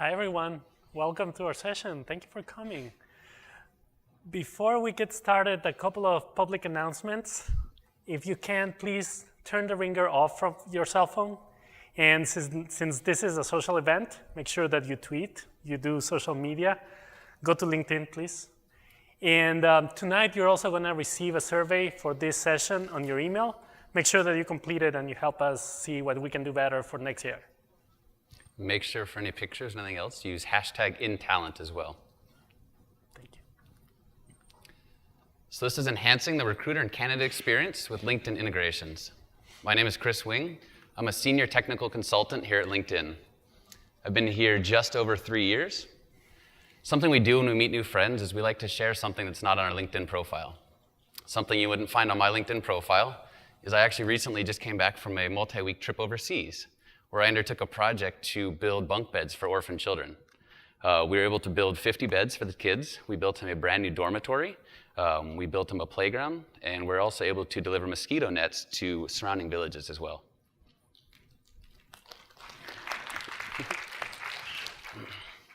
Hi, everyone. Welcome to our session. Thank you for coming. Before we get started, a couple of public announcements. If you can, please turn the ringer off from your cell phone. And since this is a social event, make sure that you tweet, you do social media. Go to LinkedIn, please. And tonight, you're also going to receive a survey for this session on your email. Make sure that you complete it and you help us see what we can do better for next year. Make sure for any pictures and anything else, use #InTalent as well. Thank you. So this is enhancing the recruiter and candidate experience with LinkedIn integrations. My name is Chris Wing. I'm a senior technical consultant here at LinkedIn. I've been here just over 3 years. Something we do when we meet new friends is we like to share something that's not on our LinkedIn profile. Something you wouldn't find on my LinkedIn profile is I actually recently just came back from a multi-week trip overseas, where I undertook a project to build bunk beds for orphan children. We were able to build 50 beds for the kids. We built them a brand new dormitory. We built them a playground, and we're also able to deliver mosquito nets to surrounding villages as well.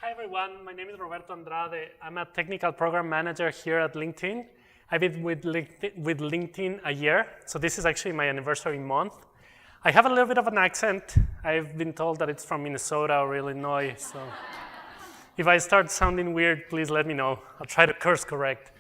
Hi, everyone. My name is Roberto Andrade. I'm a technical program manager here at LinkedIn. I've been with LinkedIn a year, so this is actually my anniversary month. I have a little bit of an accent. I've been told that it's from Minnesota or Illinois, so if I start sounding weird, please let me know. I'll try to course correct.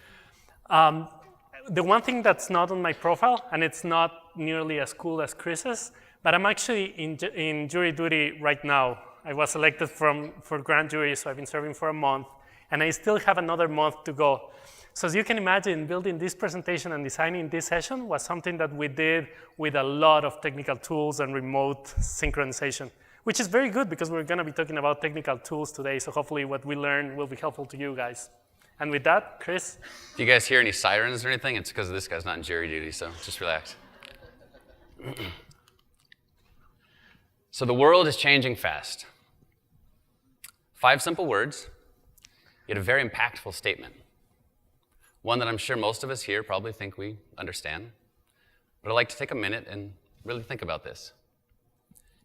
The one thing that's not on my profile, and it's not nearly as cool as Chris's, but I'm actually in jury duty right now. I was selected for grand jury, so I've been serving for a month, and I still have another month to go. So as you can imagine, building this presentation and designing this session was something that we did with a lot of technical tools and remote synchronization, which is very good because we're going to be talking about technical tools today, so hopefully what we learn will be helpful to you guys. And with that, Chris? If you guys hear any sirens or anything, it's because this guy's not in jury duty, so just relax. So the world is changing fast. 5 simple words, yet a very impactful statement. One that I'm sure most of us here probably think we understand. But I'd like to take a minute and really think about this.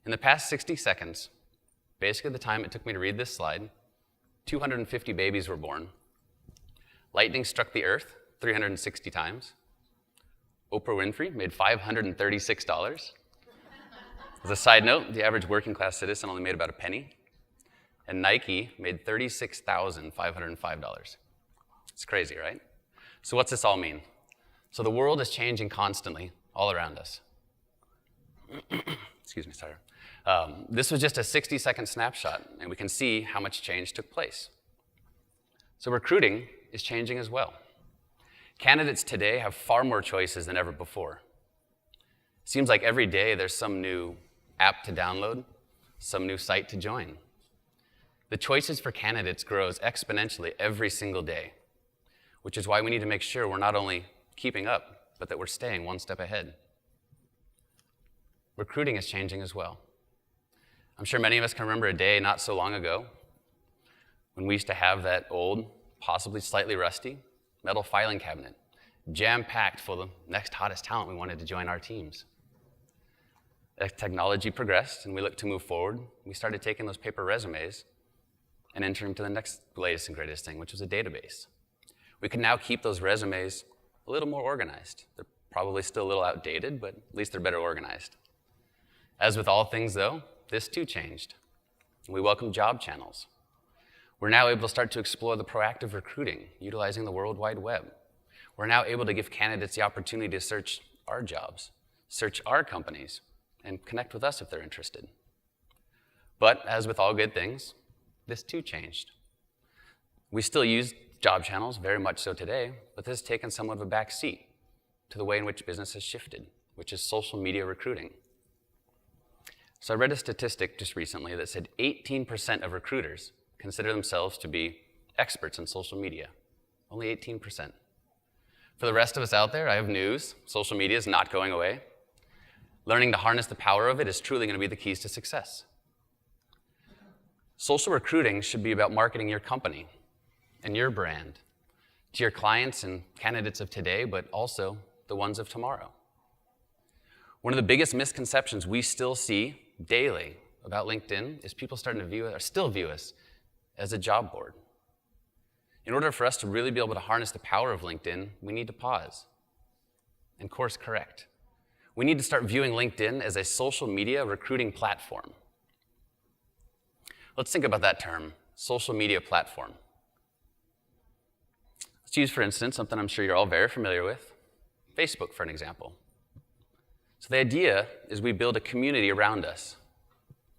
In the past 60 seconds, basically the time it took me to read this slide, 250 babies were born. Lightning struck the earth 360 times. Oprah Winfrey made $536. As a side note, the average working class citizen only made about a penny. And Nike made $36,505. It's crazy, right? So what's this all mean? So the world is changing constantly all around us. Excuse me, sorry. This was just a 60-second snapshot, and we can see how much change took place. So recruiting is changing as well. Candidates today have far more choices than ever before. It seems like every day there's some new app to download, some new site to join. The choices for candidates grows exponentially every single day, which is why we need to make sure we're not only keeping up, but that we're staying one step ahead. Recruiting is changing as well. I'm sure many of us can remember a day not so long ago when we used to have that old, possibly slightly rusty, metal filing cabinet, jam-packed full of the next hottest talent we wanted to join our teams. As technology progressed and we looked to move forward, we started taking those paper resumes and entering them to the next latest and greatest thing, which was a database. We can now keep those resumes a little more organized. They're probably still a little outdated, but at least they're better organized. As with all things, though, this too changed. We welcome job channels. We're now able to start to explore the proactive recruiting, utilizing the World Wide Web. We're now able to give candidates the opportunity to search our jobs, search our companies, and connect with us if they're interested. But as with all good things, this too changed. We still use job channels, very much so today, but this has taken somewhat of a back seat to the way in which business has shifted, which is social media recruiting. So I read a statistic just recently that said 18% of recruiters consider themselves to be experts in social media. Only 18%. For the rest of us out there, I have news. Social media is not going away. Learning to harness the power of it is truly going to be the keys to success. Social recruiting should be about marketing your company and your brand to your clients and candidates of today, but also the ones of tomorrow. One of the biggest misconceptions we still see daily about LinkedIn is people starting to still view us as a job board. In order for us to really be able to harness the power of LinkedIn, we need to pause and course correct. We need to start viewing LinkedIn as a social media recruiting platform. Let's think about that term, social media platform. Let's use, for instance, something I'm sure you're all very familiar with, Facebook, for an example. So the idea is we build a community around us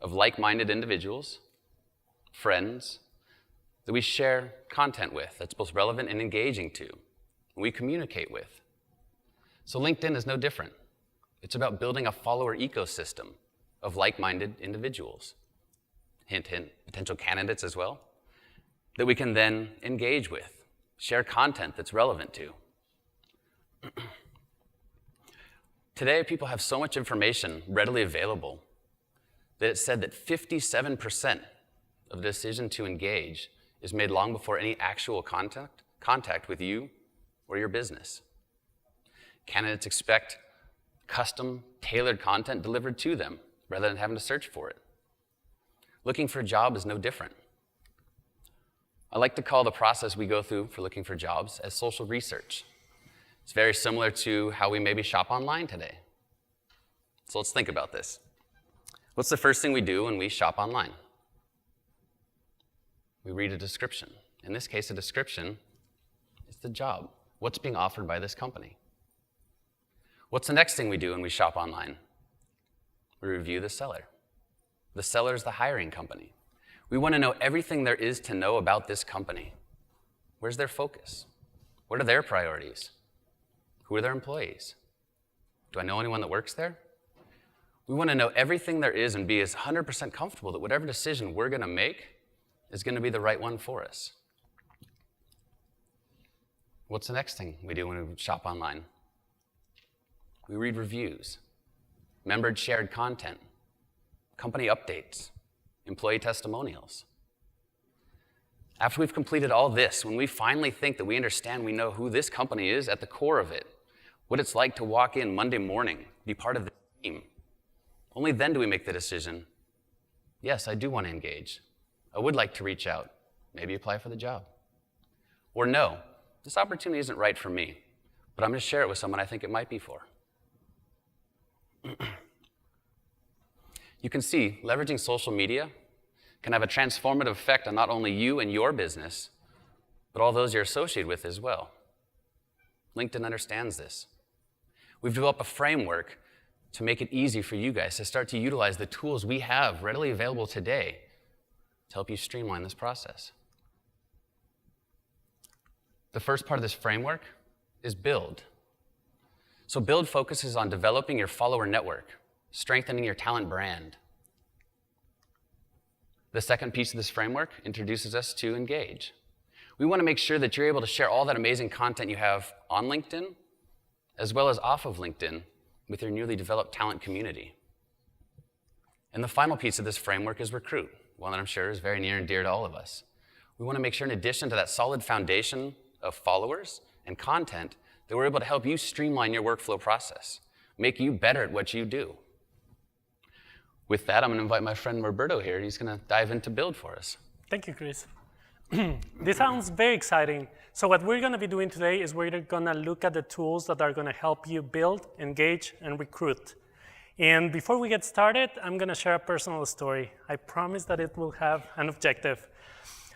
of like-minded individuals, friends, that we share content with that's both relevant and engaging to, and we communicate with. So LinkedIn is no different. It's about building a follower ecosystem of like-minded individuals, hint, hint, potential candidates as well, that we can then engage with, share content that's relevant to. Today, people have so much information readily available that it's said that 57% of the decision to engage is made long before any actual contact with you or your business. Candidates expect custom, tailored content delivered to them rather than having to search for it. Looking for a job is no different. I like to call the process we go through for looking for jobs as social research. It's very similar to how we maybe shop online today. So let's think about this. What's the first thing we do when we shop online? We read a description. In this case, a description is the job. What's being offered by this company? What's the next thing we do when we shop online? We review the seller. The seller is the hiring company. We want to know everything there is to know about this company. Where's their focus? What are their priorities? Who are their employees? Do I know anyone that works there? We want to know everything there is and be as 100% comfortable that whatever decision we're going to make is going to be the right one for us. What's the next thing we do when we shop online? We read reviews, membered shared content, company updates, employee testimonials. After we've completed all this, when we finally think that we understand, we know who this company is at the core of it, what it's like to walk in Monday morning, be part of the team, only then do we make the decision, yes, I do want to engage. I would like to reach out, maybe apply for the job. Or no, this opportunity isn't right for me, but I'm going to share it with someone I think it might be for. You can see leveraging social media can have a transformative effect on not only you and your business, but all those you're associated with as well. LinkedIn understands this. We've developed a framework to make it easy for you guys to start to utilize the tools we have readily available today to help you streamline this process. The first part of this framework is Build. So Build focuses on developing your follower network, strengthening your talent brand. The second piece of this framework introduces us to Engage. We want to make sure that you're able to share all that amazing content you have on LinkedIn, as well as off of LinkedIn, with your newly developed talent community. And the final piece of this framework is Recruit, one that I'm sure is very near and dear to all of us. We want to make sure, in addition to that solid foundation of followers and content, that we're able to help you streamline your workflow process, make you better at what you do. With that, I'm going to invite my friend Roberto here, and he's going to dive into Build for us. Thank you, Chris. This sounds very exciting. So what we're going to be doing today is we're going to look at the tools that are going to help you build, engage, and recruit. And before we get started, I'm going to share a personal story. I promise that it will have an objective.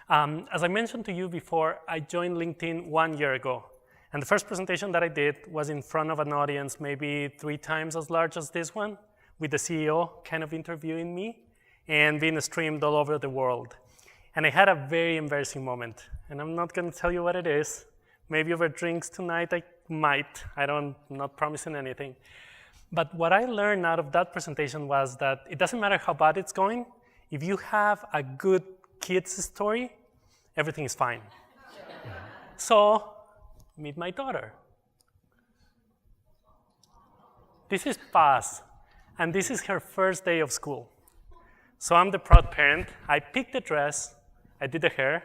As I mentioned to you before, I joined LinkedIn 1 year ago. And the first presentation that I did was in front of an audience maybe 3 times as large as this one, with the CEO kind of interviewing me and being streamed all over the world. And I had a very embarrassing moment. And I'm not going to tell you what it is. Maybe over drinks tonight I might. I'm not promising anything. But what I learned out of that presentation was that it doesn't matter how bad it's going. If you have a good kid's story, everything is fine. So, meet my daughter. This is Paz, and this is her first day of school. So I'm the proud parent. I picked the dress, I did the hair,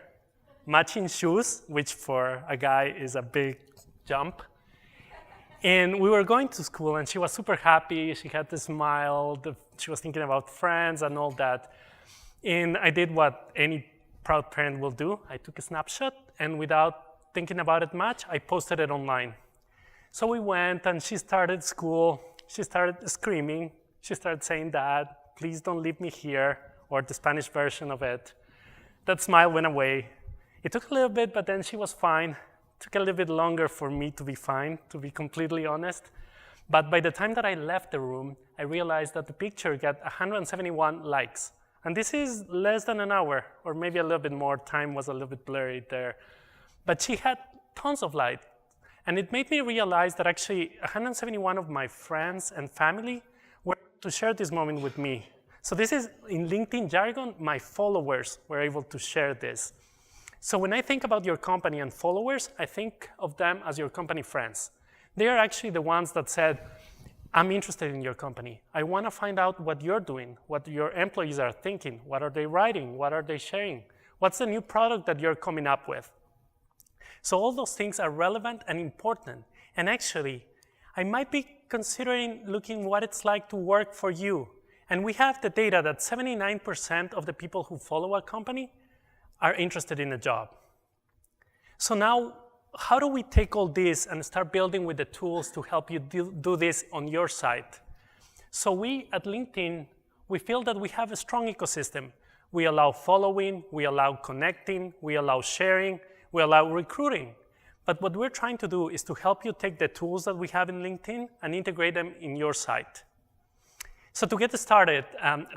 matching shoes, which for a guy is a big jump. And we were going to school, and she was super happy. She had the smile. She was thinking about friends and all that. And I did what any proud parent will do. I took a snapshot, and without thinking about it much, I posted it online. So we went, and she started school. She started screaming. She started saying, "Dad, please don't leave me here," or the Spanish version of it. That smile went away. It took a little bit, but then she was fine. It took a little bit longer for me to be fine, to be completely honest. But by the time that I left the room, I realized that the picture got 171 likes. And this is less than an hour, or maybe a little bit more. Time was a little bit blurry there. But she had tons of likes. And it made me realize that actually 171 of my friends and family were to share this moment with me. So this is, in LinkedIn jargon, my followers were able to share this. So when I think about your company and followers, I think of them as your company friends. They are actually the ones that said, "I'm interested in your company. I want to find out what you're doing, what your employees are thinking, what are they writing, what are they sharing, what's the new product that you're coming up with." So all those things are relevant and important. And actually, I might be considering looking what it's like to work for you. And we have the data that 79% of the people who follow a company are interested in a job. So now, how do we take all this and start building with the tools to help you do this on your site? So we at LinkedIn, we feel that we have a strong ecosystem. We allow following, we allow connecting, we allow sharing, we allow recruiting. But what we're trying to do is to help you take the tools that we have in LinkedIn and integrate them in your site. So to get started,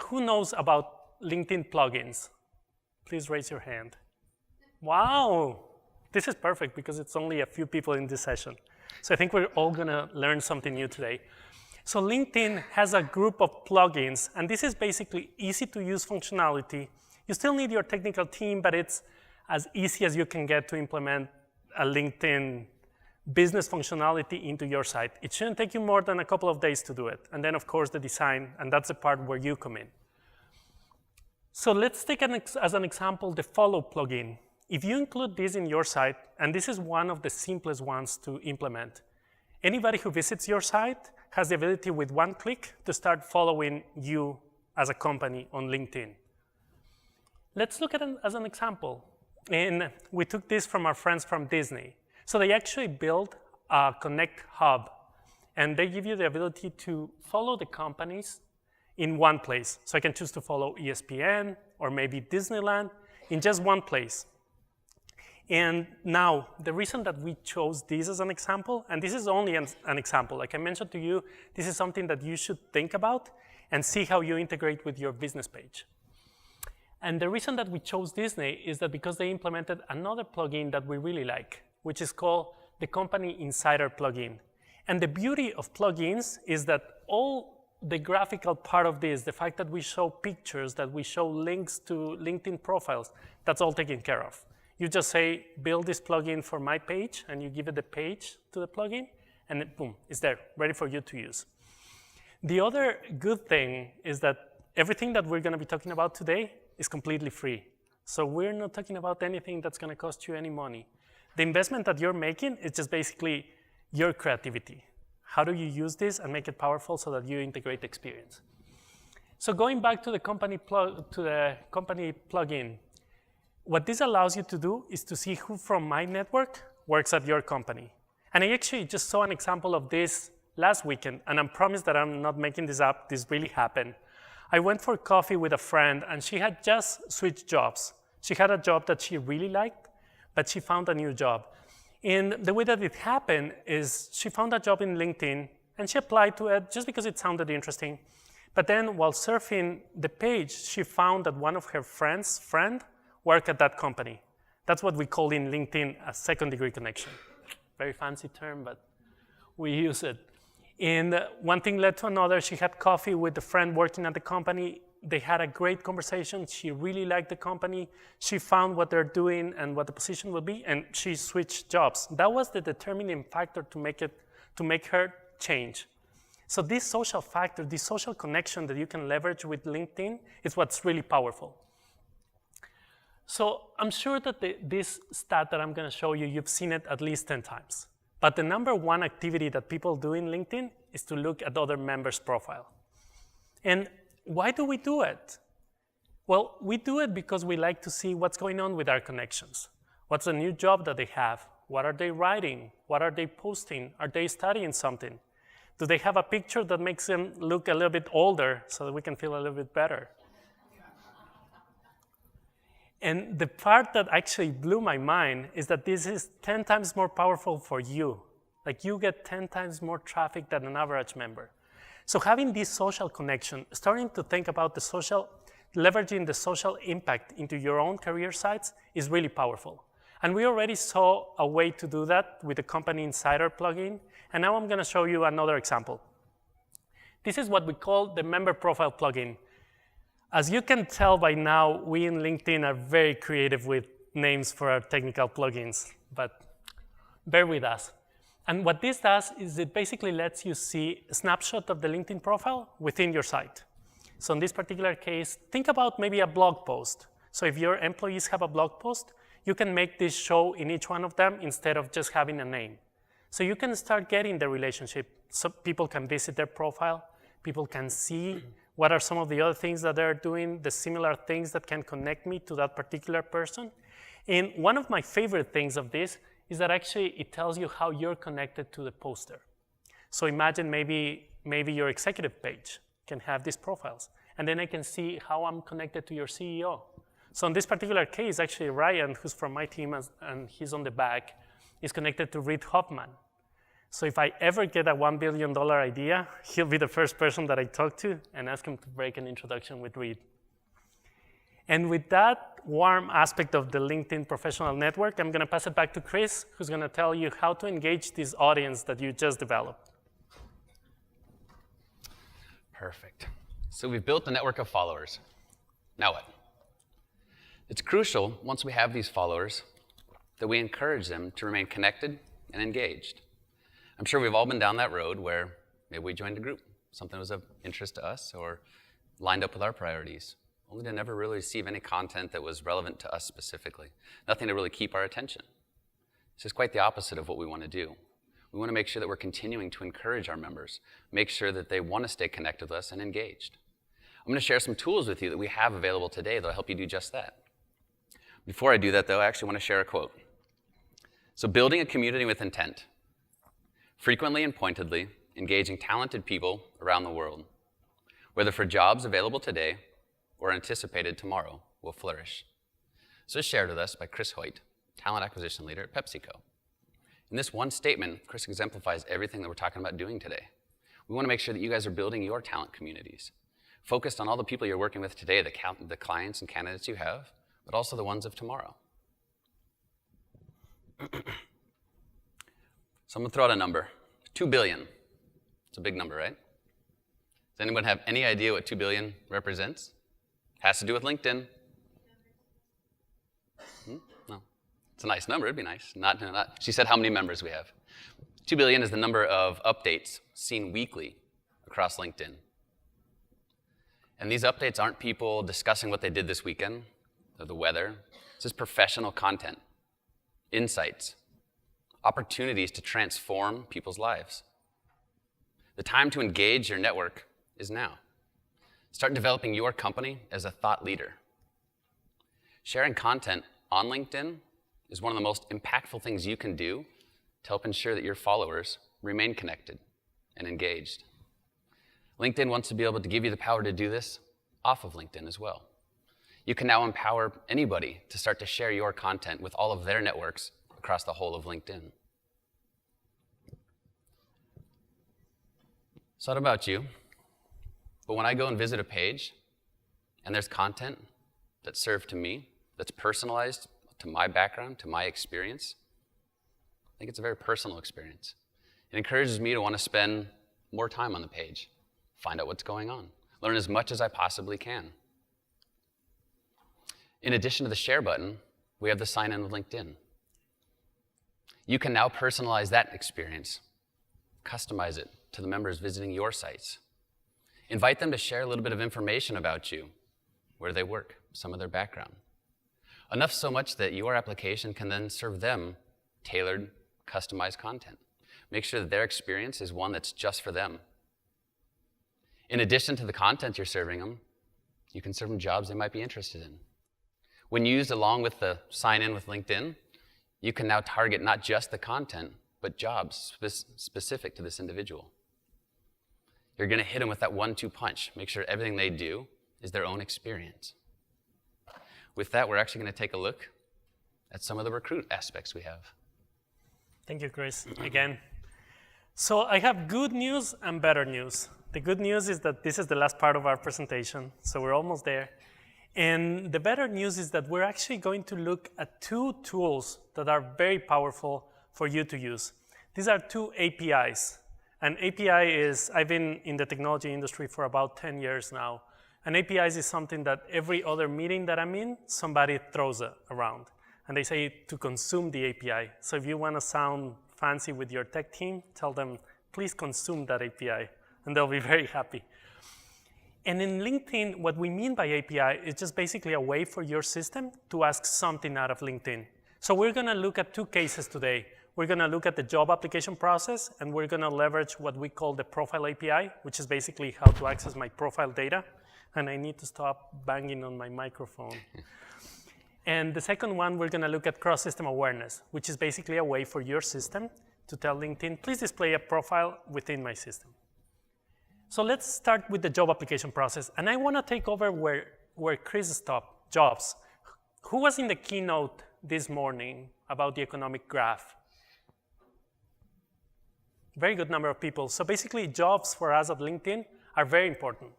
who knows about LinkedIn plugins? Please raise your hand. Wow, this is perfect because it's only a few people in this session. So I think we're all gonna learn something new today. So LinkedIn has a group of plugins, and this is basically easy to use functionality. You still need your technical team, but it's as easy as you can get to implement a LinkedIn business functionality into your site. It shouldn't take you more than a couple of days to do it. And then of course the design, and that's the part where you come in. So let's take as an example the follow plugin. If you include this in your site, and this is one of the simplest ones to implement, anybody who visits your site has the ability with one click to start following you as a company on LinkedIn. Let's look at it as an example. And we took this from our friends from Disney. So they actually built a Connect Hub, and they give you the ability to follow the companies in one place. So I can choose to follow ESPN or maybe Disneyland in just one place. And now, the reason that we chose this as an example, and this is only an example, like I mentioned to you, this is something that you should think about and see how you integrate with your business page. And the reason that we chose Disney is that because they implemented another plugin that we really like, which is called the Company Insider plugin. And the beauty of plugins is that all the graphical part of this, the fact that we show pictures, that we show links to LinkedIn profiles, that's all taken care of. You just say, build this plugin for my page, and you give it the page to the plugin, and it, boom, it's there, ready for you to use. The other good thing is that everything that we're going to be talking about today is completely free. So we're not talking about anything that's going to cost you any money. The investment that you're making is just basically your creativity. How do you use this and make it powerful so that you integrate the experience? So going back to the company plugin, what this allows you to do is to see who from my network works at your company. And I actually just saw an example of this last weekend, and I promise that I'm not making this up, this really happened. I went for coffee with a friend, and she had just switched jobs. She had a job that she really liked, but she found a new job. And the way that it happened is she found a job in LinkedIn, and she applied to it just because it sounded interesting. But then while surfing the page, she found that one of her friends' friend worked at that company. That's what we call in LinkedIn a second-degree connection. Very fancy term, but we use it. And one thing led to another. She had coffee with a friend working at the company. They had a great conversation. She really liked the company. She found what they're doing and what the position would be, and she switched jobs. That was the determining factor to make her change. So this social factor, this social connection that you can leverage with LinkedIn is what's really powerful. So I'm sure that this stat that I'm going to show you, you've seen it at least 10 times. But the number one activity that people do in LinkedIn is to look at other members' profile. And why do we do it? Well, we do it because we like to see what's going on with our connections. What's the new job that they have? What are they writing? What are they posting? Are they studying something? Do they have a picture that makes them look a little bit older so that we can feel a little bit better? And the part that actually blew my mind is that this is 10 times more powerful for you. Like you get 10 times more traffic than an average member. So having this social connection, starting to think about leveraging the social impact into your own career sites is really powerful. And we already saw a way to do that with the Company Insider plugin. And now I'm going to show you another example. This is what we call the member profile plugin. As you can tell by now, we in LinkedIn are very creative with names for our technical plugins, but bear with us. And what this does is it basically lets you see a snapshot of the LinkedIn profile within your site. So in this particular case, think about maybe a blog post. So if your employees have a blog post, you can make this show in each one of them instead of just having a name. So you can start getting the relationship. So people can visit their profile, people can see what are some of the other things that they're doing, the similar things that can connect me to that particular person. And one of my favorite things of this is that actually it tells you how you're connected to the poster. So imagine maybe your executive page can have these profiles. And then I can see how I'm connected to your CEO. So in this particular case, actually Ryan, who's from my team and he's on the back, is connected to Reid Hoffman. So if I ever get a $1 billion idea, he'll be the first person that I talk to and ask him to break an introduction with Reid. And with that warm aspect of the LinkedIn Professional Network, I'm going to pass it back to Chris, who's going to tell you how to engage this audience that you just developed. Perfect. So we've built a network of followers. Now what? It's crucial, once we have these followers, that we encourage them to remain connected and engaged. I'm sure we've all been down that road where maybe we joined a group, something was of interest to us or lined up with our priorities, only to never really receive any content that was relevant to us specifically, nothing to really keep our attention. This is quite the opposite of what we want to do. We want to make sure that we're continuing to encourage our members, make sure that they want to stay connected with us and engaged. I'm going to share some tools with you that we have available today that will help you do just that. Before I do that, though, I actually want to share a quote. So building a community with intent, frequently and pointedly engaging talented people around the world, whether for jobs available today or anticipated tomorrow, will flourish. So this is shared with us by Chris Hoyt, Talent Acquisition Leader at PepsiCo. In this one statement, Chris exemplifies everything that we're talking about doing today. We want to make sure that you guys are building your talent communities, focused on all the people you're working with today, the clients and candidates you have, but also the ones of tomorrow. So I'm going to throw out a number, 2 billion. It's a big number, right? Does anyone have any idea what 2 billion represents? Has to do with LinkedIn. No. It's a nice number, it'd be nice. Not. She said how many members we have. 2 billion is the number of updates seen weekly across LinkedIn. And these updates aren't people discussing what they did this weekend or the weather. This is professional content, insights, opportunities to transform people's lives. The time to engage your network is now. Start developing your company as a thought leader. Sharing content on LinkedIn is one of the most impactful things you can do to help ensure that your followers remain connected and engaged. LinkedIn wants to be able to give you the power to do this off of LinkedIn as well. You can now empower anybody to start to share your content with all of their networks across the whole of LinkedIn. So I don't know about you, but when I go and visit a page and there's content that's served to me, that's personalized to my background, to my experience, I think it's a very personal experience. It encourages me to want to spend more time on the page, find out what's going on, learn as much as I possibly can. In addition to the share button, we have the sign in with LinkedIn. You can now personalize that experience, customize it to the members visiting your sites. Invite them to share a little bit of information about you, where they work, some of their background. Enough so much that your application can then serve them tailored, customized content. Make sure that their experience is one that's just for them. In addition to the content you're serving them, You can serve them jobs they might be interested in. When used along with the sign in with LinkedIn, you can now target not just the content, but jobs specific to this individual. You're going to hit them with that 1-2 punch. Make sure everything they do is their own experience. With that, we're actually going to take a look at some of the recruit aspects we have. Thank you, Chris, again. So I have good news and better news. The good news is that this is the last part of our presentation, so we're almost there. And the better news is that we're actually going to look at 2 tools that are very powerful for you to use. These are 2 APIs. An API is, I've been in the technology industry for about 10 years now. An API is something that every other meeting that I'm in, somebody throws around. And they say to consume the API. So if you want to sound fancy with your tech team, tell them, please consume that API, and they'll be very happy. And in LinkedIn, what we mean by API is just basically a way for your system to ask something out of LinkedIn. So we're going to look at 2 cases today. We're going to look at the job application process, and we're going to leverage what we call the profile API, which is basically how to access my profile data. And I need to stop banging on my microphone. And the second one, we're going to look at cross-system awareness, which is basically a way for your system to tell LinkedIn, please display a profile within my system. So let's start with the job application process. And I want to take over where Chris stopped, jobs. Who was in the keynote this morning about the economic graph? Very good number of people. So basically, jobs for us at LinkedIn are very important.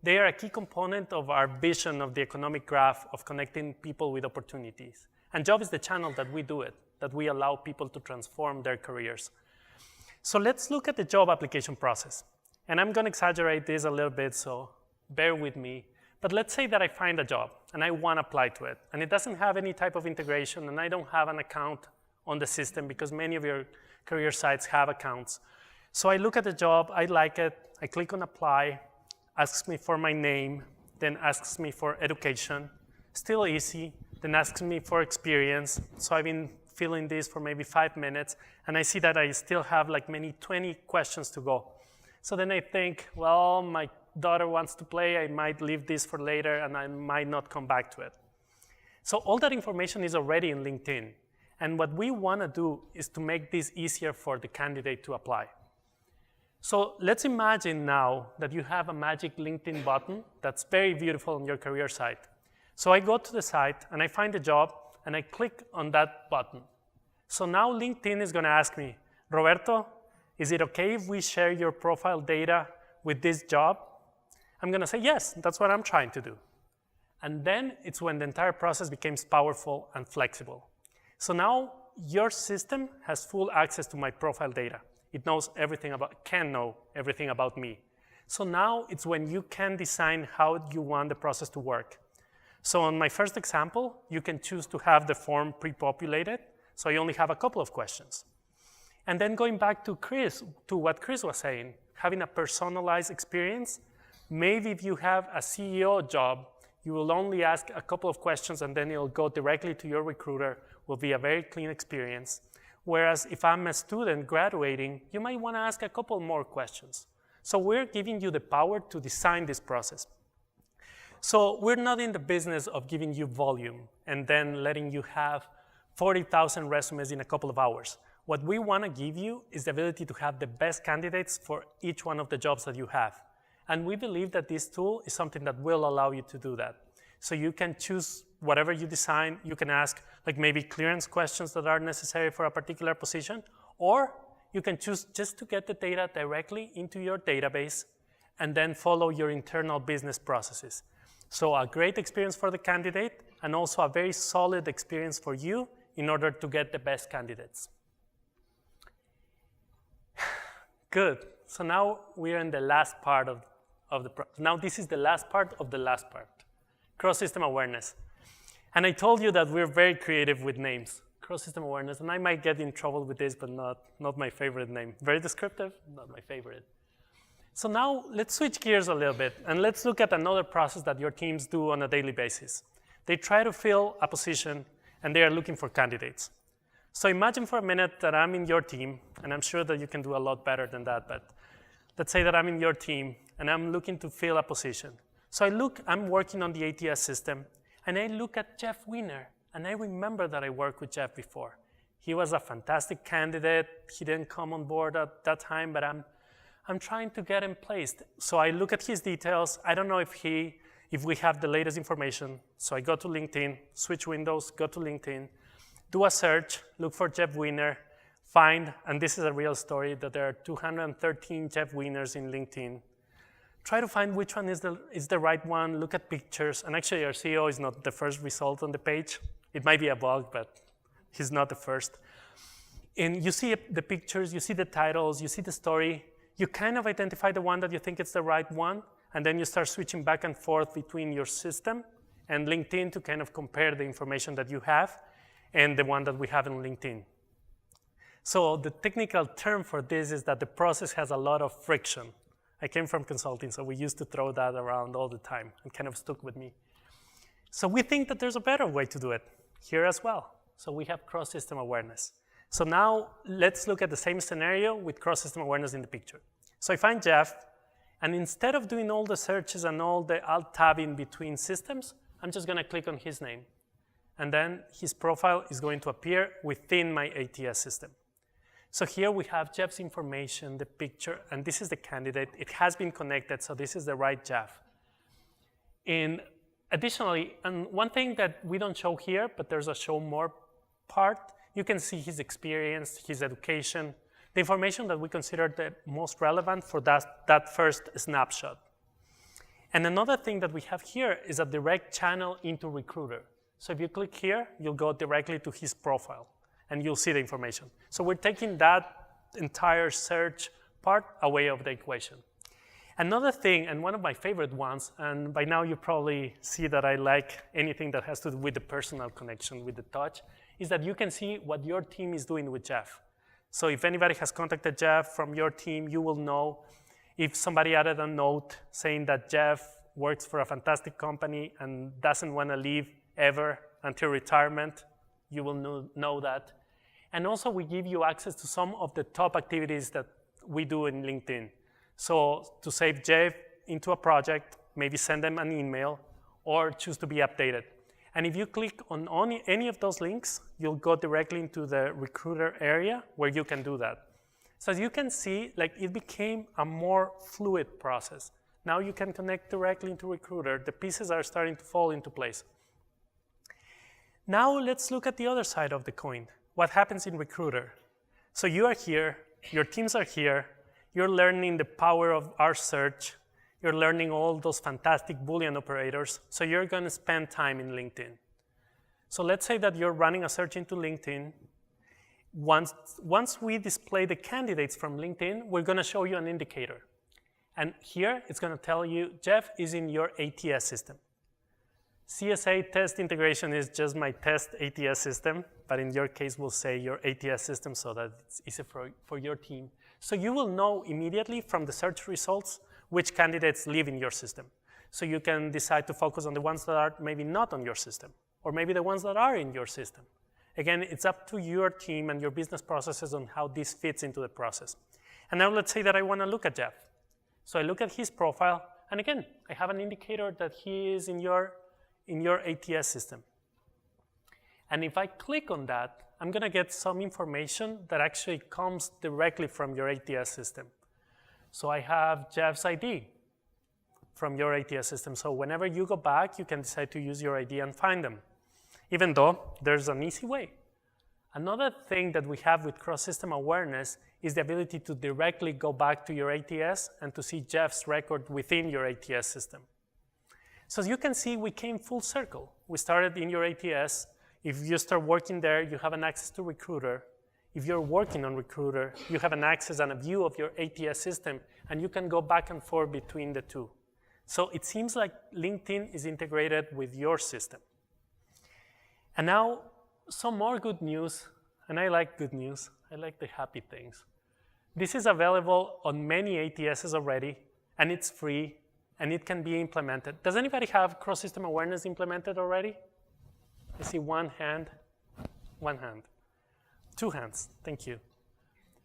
They are a key component of our vision of the economic graph of connecting people with opportunities. And job is the channel that we do it, that we allow people to transform their careers. So let's look at the job application process. And I'm going to exaggerate this a little bit, so bear with me. But let's say that I find a job, and I want to apply to it. And it doesn't have any type of integration, and I don't have an account on the system, because many of your career sites have accounts. So I look at the job, I like it, I click on apply, asks me for my name, then asks me for education, still easy, then asks me for experience. So I've been filling this for maybe 5 minutes, and I see that I still have like 20 questions to go. So then I think, well, my daughter wants to play, I might leave this for later, and I might not come back to it. So all that information is already in LinkedIn. And what we want to do is to make this easier for the candidate to apply. So let's imagine now that you have a magic LinkedIn button that's very beautiful on your career site. So I go to the site, and I find a job, and I click on that button. So now LinkedIn is going to ask me, Roberto, is it okay if we share your profile data with this job? I'm going to say, yes, that's what I'm trying to do. And then it's when the entire process becomes powerful and flexible. So now your system has full access to my profile data. It knows everything can know everything about me. So now it's when you can design how you want the process to work. So on my first example, you can choose to have the form pre-populated. So I only have a couple of questions. And then going back to what Chris was saying, having a personalized experience, maybe if you have a CEO job, you will only ask a couple of questions, and then it'll go directly to your recruiter, will be a very clean experience. Whereas if I'm a student graduating, you might want to ask a couple more questions. So we're giving you the power to design this process. So we're not in the business of giving you volume and then letting you have 40,000 resumes in a couple of hours. What we want to give you is the ability to have the best candidates for each one of the jobs that you have. And we believe that this tool is something that will allow you to do that. So you can choose whatever you design. You can ask like maybe clearance questions that are necessary for a particular position, or you can choose just to get the data directly into your database and then follow your internal business processes. So a great experience for the candidate, and also a very solid experience for you in order to get the best candidates. Good. So now we're in the last part of the process. Now this is the last part of the last part, cross-system awareness. And I told you that we're very creative with names, cross-system awareness, and I might get in trouble with this, but not my favorite name. Very descriptive, not my favorite. So now let's switch gears a little bit, and let's look at another process that your teams do on a daily basis. They try to fill a position, and they are looking for candidates. So imagine for a minute that I'm in your team, and I'm sure that you can do a lot better than that, but let's say that I'm in your team, and I'm looking to fill a position. So I'm working on the ATS system, and I look at Jeff Weiner, and I remember that I worked with Jeff before. He was a fantastic candidate. He didn't come on board at that time, but I'm trying to get him placed. So I look at his details. I don't know if we have the latest information. So I go to LinkedIn, switch windows, go to LinkedIn, do a search, look for Jeff Weiner, find, and this is a real story, that there are 213 Jeff Weiners in LinkedIn. Try to find which one is the right one, look at pictures, and actually our CEO is not the first result on the page. It might be a bug, but he's not the first. And you see the pictures, you see the titles, you see the story, you kind of identify the one that you think is the right one, and then you start switching back and forth between your system and LinkedIn to kind of compare the information that you have and the one that we have in LinkedIn. So the technical term for this is that the process has a lot of friction. I came from consulting, so we used to throw that around all the time and kind of stuck with me. So we think that there's a better way to do it here as well. So we have cross-system awareness. So now let's look at the same scenario with cross-system awareness in the picture. So I find Jeff, and instead of doing all the searches and all the alt-tabbing between systems, I'm just gonna click on his name. And then his profile is going to appear within my ATS system. So here we have Jeff's information, the picture, and this is the candidate. It has been connected, so this is the right Jeff. And additionally, and one thing that we don't show here, but there's a show more part, you can see his experience, his education, the information that we consider the most relevant for that first snapshot. And another thing that we have here is a direct channel into Recruiter. So if you click here, you'll go directly to his profile, and you'll see the information. So we're taking that entire search part away of the equation. Another thing, and one of my favorite ones, and by now you probably see that I like anything that has to do with the personal connection, with the touch, is that you can see what your team is doing with Jeff. So if anybody has contacted Jeff from your team, you will know. If somebody added a note saying that Jeff works for a fantastic company and doesn't want to leave ever until retirement, you will know that. And also we give you access to some of the top activities that we do in LinkedIn. So to save Jeff into a project, maybe send them an email or choose to be updated. And if you click on any of those links, you'll go directly into the Recruiter area where you can do that. So as you can see, like, it became a more fluid process. Now you can connect directly into Recruiter. The pieces are starting to fall into place. Now let's look at the other side of the coin. What happens in Recruiter? So you are here, your teams are here, you're learning the power of our search, you're learning all those fantastic Boolean operators, so you're gonna spend time in LinkedIn. So let's say that you're running a search into LinkedIn. Once we display the candidates from LinkedIn, we're gonna show you an indicator. And here, it's gonna tell you, Jeff is in your ATS system. CSA test integration is just my test ATS system, but in your case, we'll say your ATS system so that it's easy for your team. So you will know immediately from the search results which candidates live in your system. So you can decide to focus on the ones that are maybe not on your system, or maybe the ones that are in your system. Again, it's up to your team and your business processes on how this fits into the process. And now let's say that I want to look at Jeff. So I look at his profile, and again, I have an indicator that he is in your ATS system. And if I click on that, I'm gonna get some information that actually comes directly from your ATS system. So I have Jeff's ID from your ATS system. So whenever you go back, you can decide to use your ID and find them, even though there's an easy way. Another thing that we have with cross-system awareness is the ability to directly go back to your ATS and to see Jeff's record within your ATS system. So as you can see, we came full circle. We started in your ATS. If you start working there, you have an access to Recruiter. If you're working on Recruiter, you have an access and a view of your ATS system, and you can go back and forth between the two. So it seems like LinkedIn is integrated with your system. And now, some more good news, and I like good news. I like the happy things. This is available on many ATSs already, and it's free, and it can be implemented. Does anybody have cross-system awareness implemented already? I see one hand. Two hands, thank you.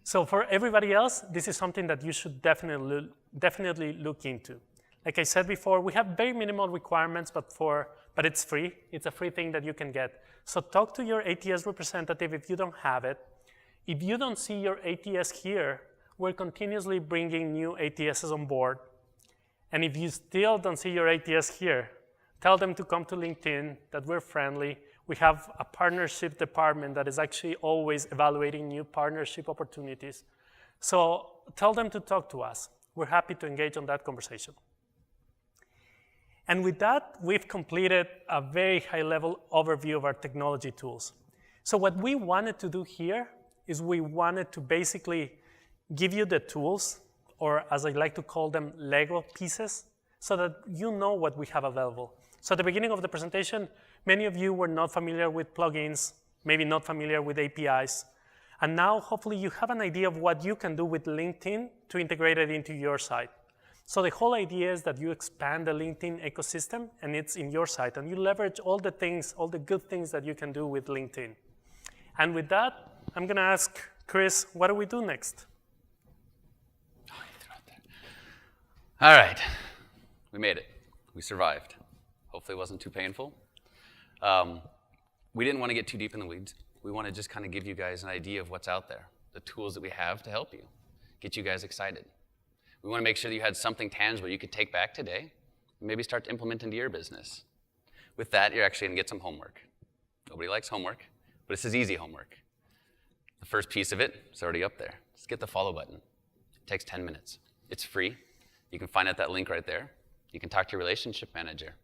So for everybody else, this is something that you should definitely look into. Like I said before, we have very minimal requirements, but it's free. It's a free thing that you can get. So talk to your ATS representative if you don't have it. If you don't see your ATS here, we're continuously bringing new ATSs on board. And if you still don't see your ATS here, tell them to come to LinkedIn, that we're friendly. We have a partnership department that is actually always evaluating new partnership opportunities. So tell them to talk to us. We're happy to engage on that conversation. And with that, we've completed a very high-level overview of our technology tools. So what we wanted to do here is we wanted to basically give you the tools, or as I like to call them, Lego pieces, so that you know what we have available. So at the beginning of the presentation, many of you were not familiar with plugins, maybe not familiar with APIs. And now, hopefully, you have an idea of what you can do with LinkedIn to integrate it into your site. So the whole idea is that you expand the LinkedIn ecosystem, and it's in your site, and you leverage all the things, all the good things that you can do with LinkedIn. And with that, I'm going to ask Chris, what do we do next? Oh, you threw it there. All right. We made it. We survived. Hopefully it wasn't too painful. We didn't want to get too deep in the weeds. We want to just kind of give you guys an idea of what's out there, the tools that we have to help you, get you guys excited. We want to make sure that you had something tangible you could take back today and maybe start to implement into your business. With that, you're actually going to get some homework. Nobody likes homework, but this is easy homework. The first piece of it is already up there. Just get the follow button. It takes 10 minutes. It's free. You can find out that link right there. You can talk to your relationship manager.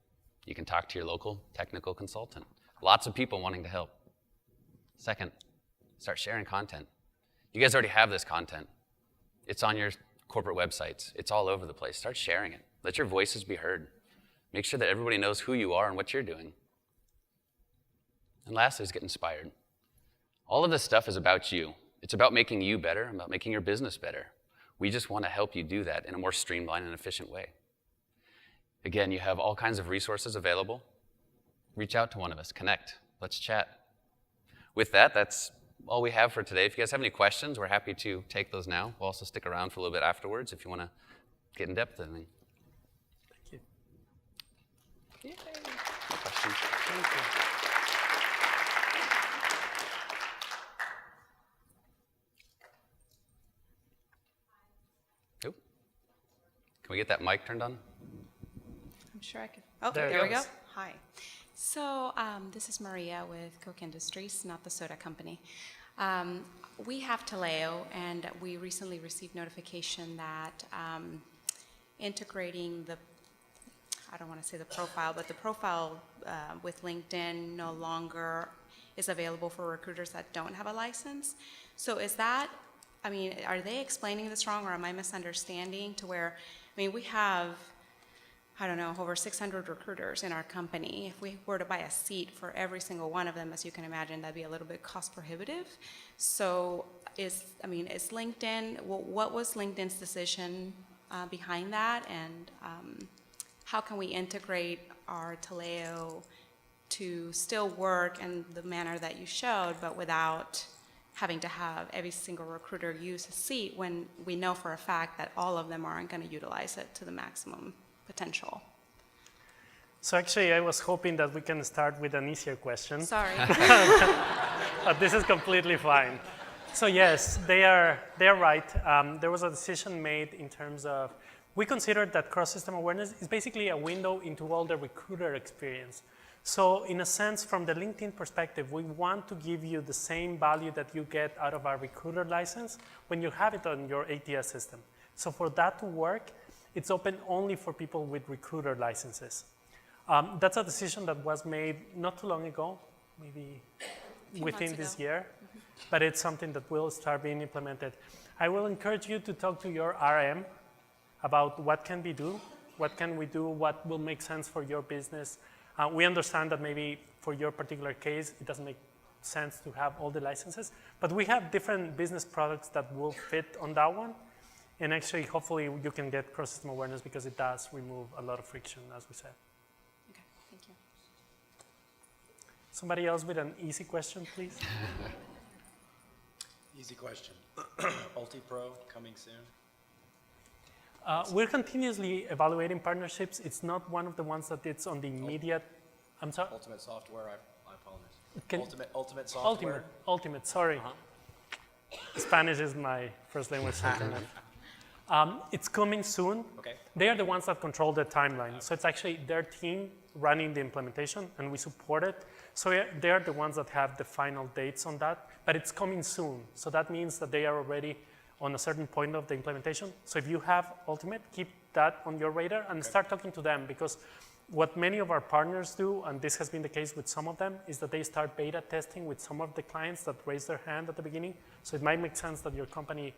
You can talk to your local technical consultant. Lots of people wanting to help. Second, start sharing content. You guys already have this content. It's on your corporate websites. It's all over the place. Start sharing it. Let your voices be heard. Make sure that everybody knows who you are and what you're doing. And lastly is get inspired. All of this stuff is about you. It's about making you better, about making your business better. We just want to help you do that in a more streamlined and efficient way. Again, you have all kinds of resources available. Reach out to one of us. Connect. Let's chat. With that, that's all we have for today. If you guys have any questions, we're happy to take those now. We'll also stick around for a little bit afterwards if you want to get in depth with anything. Thank you. Yay. No questions. Thank you. Oh. Can we get that mic turned on? I'm sure I could. Oh, There it there we go. goes. Hi. So this is Maria with Coke Industries, not the soda company. We have Taleo, and we recently received notification that integrating the, I don't want to say the profile, but the profile with LinkedIn no longer is available for recruiters that don't have a license. So is that, I mean, are they explaining this wrong, or am I misunderstanding to where, I mean, we have, I don't know, over 600 recruiters in our company. If we were to buy a seat for every single one of them, as you can imagine, that'd be a little bit cost prohibitive. So is LinkedIn, what was LinkedIn's decision behind that? And how can we integrate our Taleo to still work in the manner that you showed, but without having to have every single recruiter use a seat when we know for a fact that all of them aren't going to utilize it to the maximum potential? So actually, I was hoping that we can start with an easier question. Sorry. But this is completely fine. So yes, they are right. There was a decision made in terms of, we considered that cross-system awareness is basically a window into all the recruiter experience. So in a sense, from the LinkedIn perspective, we want to give you the same value that you get out of our recruiter license when you have it on your ATS system. So for that to work, it's open only for people with recruiter licenses. That's a decision that was made not too long ago, maybe within this year, but it's something that will start being implemented. I will encourage you to talk to your RM about what can we do, what will make sense for your business. We understand that maybe for your particular case, it doesn't make sense to have all the licenses, but we have different business products that will fit on that one. And actually, hopefully, you can get cross-system awareness because it does remove a lot of friction, as we said. Okay, thank you. Somebody else with an easy question, please? Easy question. UltiPro coming soon? We're continuously evaluating partnerships. It's not one of the ones that it's on the immediate. I'm sorry. Ultimate Software, I apologize. Can- Ultimate Software? Ultimate. Sorry. Spanish is my first language. It's coming soon. Okay. They are the ones that control the timeline. So it's actually their team running the implementation, and we support it. So they are the ones that have the final dates on that, but it's coming soon. So that means that they are already on a certain point of the implementation. So if you have Ultimate, keep that on your radar and start talking to them, because what many of our partners do, and this has been the case with some of them, is that they start beta testing with some of the clients that raise their hand at the beginning. So it might make sense that your company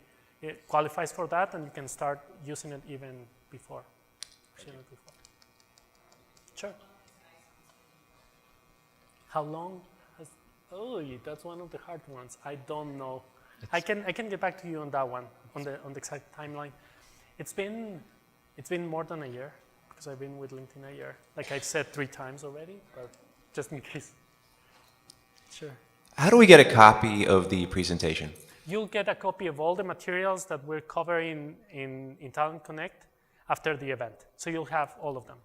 qualifies for that, and you can start using it even before. Sure. How long has? Oh, that's one of the hard ones. I don't know. I can get back to you on that one, on the exact timeline. It's been more than a year, because I've been with LinkedIn a year. Like I've said 3 times already, but just in case. Sure. How do we get a copy of the presentation? You'll get a copy of all the materials that we're covering in Talent Connect after the event. So you'll have all of them.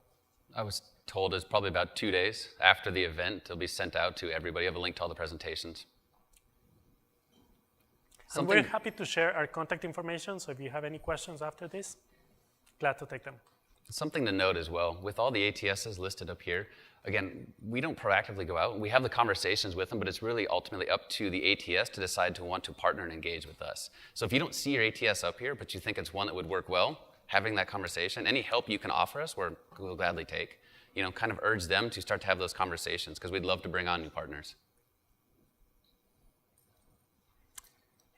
I was told it's probably about 2 days after the event. It'll be sent out to everybody. I have a link to all the presentations. And we're happy to share our contact information. So if you have any questions after this, glad to take them. Something to note as well, with all the ATSs listed up here, again, we don't proactively go out. We have the conversations with them, but it's really ultimately up to the ATS to decide to want to partner and engage with us. So if you don't see your ATS up here, but you think it's one that would work well, having that conversation, any help you can offer us, we'll gladly take. You know, kind of urge them to start to have those conversations, because we'd love to bring on new partners.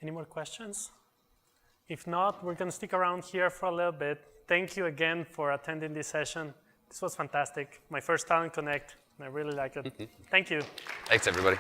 Any more questions? If not, we're going to stick around here for a little bit. Thank you again for attending this session. This was fantastic. My first Talent Connect, and I really like it. Thank you. Thanks, everybody.